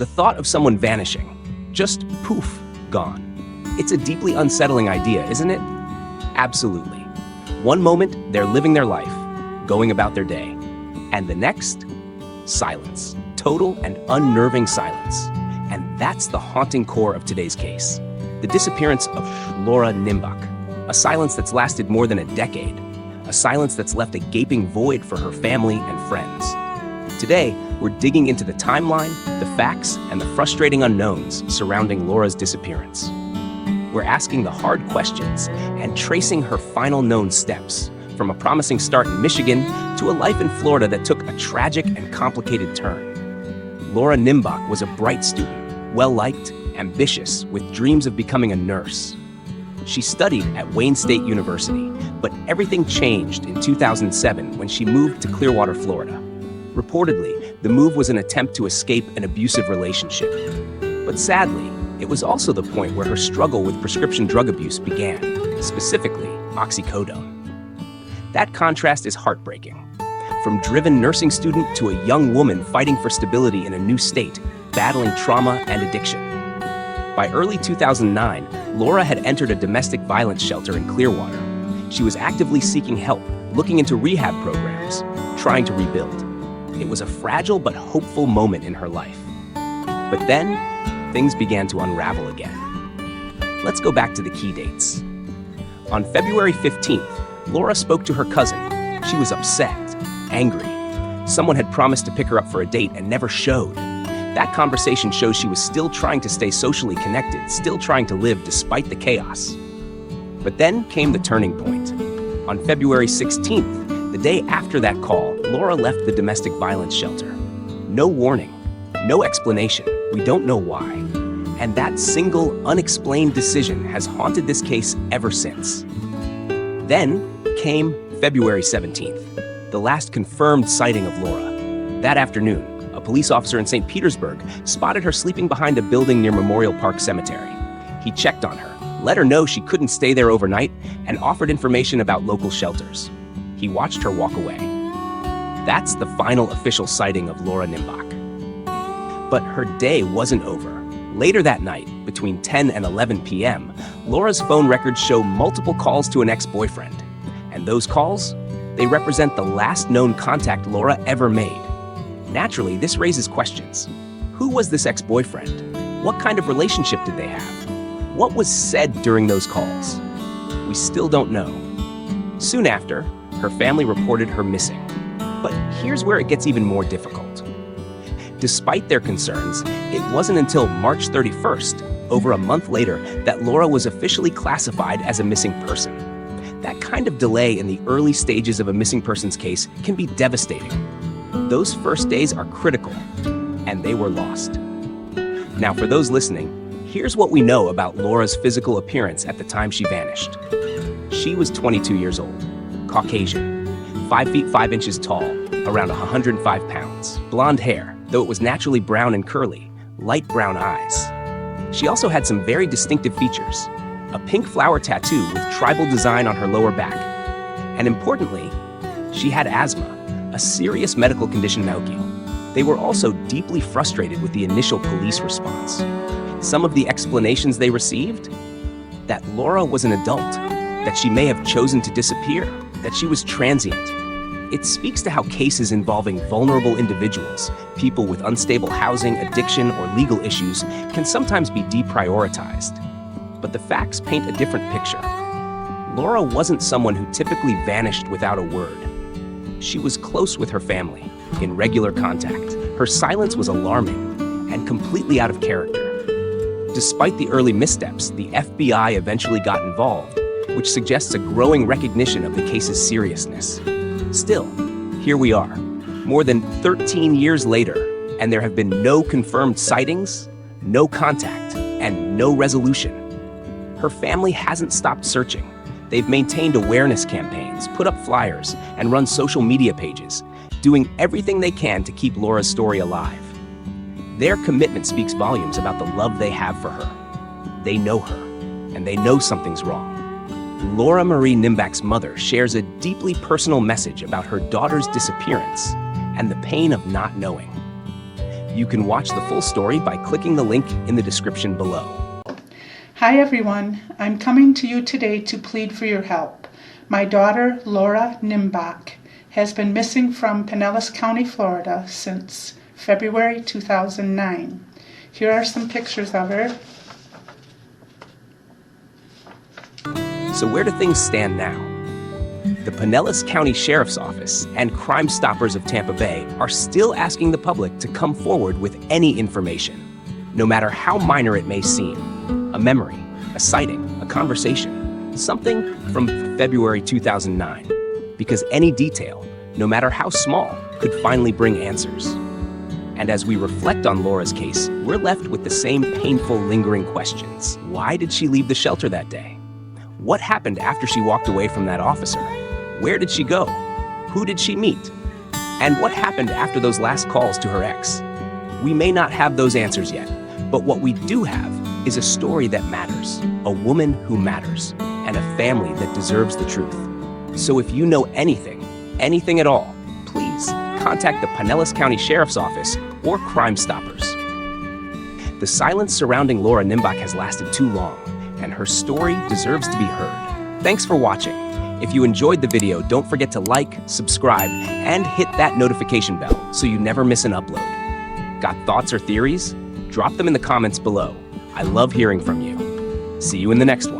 The thought of someone vanishing, just poof, gone. It's a deeply unsettling idea, isn't it? Absolutely. One moment, they're living their life, going about their day. And the next, silence. Total and unnerving silence. And that's the haunting core of today's case. The disappearance of Laura Nimbach. A silence that's lasted more than a decade. A silence that's left a gaping void for her family and friends. Today, we're digging into the timeline, the facts, and the frustrating unknowns surrounding Laura's disappearance. We're asking the hard questions and tracing her final known steps, from a promising start in Michigan to a life in Florida that took a tragic and complicated turn. Laura Nimbach was a bright student, well-liked, ambitious, with dreams of becoming a nurse. She studied at Wayne State University, but everything changed in 2007 when she moved to Clearwater, Florida. Reportedly, the move was an attempt to escape an abusive relationship. But sadly, it was also the point where her struggle with prescription drug abuse began, specifically oxycodone. That contrast is heartbreaking. From driven nursing student to a young woman fighting for stability in a new state, battling trauma and addiction. By early 2009, Laura had entered a domestic violence shelter in Clearwater. She was actively seeking help, looking into rehab programs, trying to rebuild. It was a fragile but hopeful moment in her life. But then, things began to unravel again. Let's go back to the key dates. On February 15th, Laura spoke to her cousin. She was upset, angry. Someone had promised to pick her up for a date and never showed. That conversation shows she was still trying to stay socially connected, still trying to live despite the chaos. But then came the turning point. On February 16th, the day after that call, Laura left the domestic violence shelter. No warning, no explanation. We don't know why. And that single, unexplained decision has haunted this case ever since. Then came February 17th, the last confirmed sighting of Laura. That afternoon, a police officer in St. Petersburg spotted her sleeping behind a building near Memorial Park Cemetery. He checked on her, let her know she couldn't stay there overnight, and offered information about local shelters. He watched her walk away. That's the final official sighting of Laura Nimbach. But her day wasn't over. Later that night, between 10 and 11 p.m., Laura's phone records show multiple calls to an ex-boyfriend. And those calls, they represent the last known contact Laura ever made. Naturally, this raises questions. Who was this ex-boyfriend? What kind of relationship did they have? What was said during those calls? We still don't know. Soon after, her family reported her missing. But here's where it gets even more difficult. Despite their concerns, it wasn't until March 31st, over a month later, that Laura was officially classified as a missing person. That kind of delay in the early stages of a missing persons case can be devastating. Those first days are critical, and they were lost. Now, for those listening, here's what we know about Laura's physical appearance at the time she vanished. She was 22 years old, Caucasian, 5 feet 5 inches tall, around 105 pounds, blonde hair, though it was naturally brown and curly, light brown eyes. She also had some very distinctive features, a pink flower tattoo with tribal design on her lower back. And importantly, she had asthma, a serious medical condition. They were also deeply frustrated with the initial police response. Some of the explanations they received? That Laura was an adult, that she may have chosen to disappear, that she was transient. It speaks to how cases involving vulnerable individuals, people with unstable housing, addiction, or legal issues, can sometimes be deprioritized. But the facts paint a different picture. Laura wasn't someone who typically vanished without a word. She was close with her family, in regular contact. Her silence was alarming and completely out of character. Despite the early missteps, the FBI eventually got involved, which suggests a growing recognition of the case's seriousness. Still, here we are, more than 13 years later, and there have been no confirmed sightings, no contact, and no resolution. Her family hasn't stopped searching. They've maintained awareness campaigns, put up flyers, and run social media pages, doing everything they can to keep Laura's story alive. Their commitment speaks volumes about the love they have for her. They know her, and they know something's wrong. Laura Marie Nimbach's mother shares a deeply personal message about her daughter's disappearance and the pain of not knowing. You can watch the full story by clicking the link in the description below. Hi everyone, I'm coming to you today to plead for your help. My daughter, Laura Nimbach, has been missing from Pinellas County, Florida since February 2009. Here are some pictures of her. So where do things stand now? The Pinellas County Sheriff's Office and Crime Stoppers of Tampa Bay are still asking the public to come forward with any information, no matter how minor it may seem. A memory, a sighting, a conversation, something from February 2009. Because any detail, no matter how small, could finally bring answers. And as we reflect on Laura's case, we're left with the same painful, lingering questions. Why did she leave the shelter that day? What happened after she walked away from that officer? Where did she go? Who did she meet? And what happened after those last calls to her ex? We may not have those answers yet, but what we do have is a story that matters, a woman who matters, and a family that deserves the truth. So if you know anything at all, please contact the Pinellas County Sheriff's Office or Crime Stoppers. The silence surrounding Laura Nimbach has lasted too long, and her story deserves to be heard. Thanks for watching. If you enjoyed the video, don't forget to like, subscribe, and hit that notification bell so you never miss an upload. Got thoughts or theories? Drop them in the comments below. I love hearing from you. See you in the next one.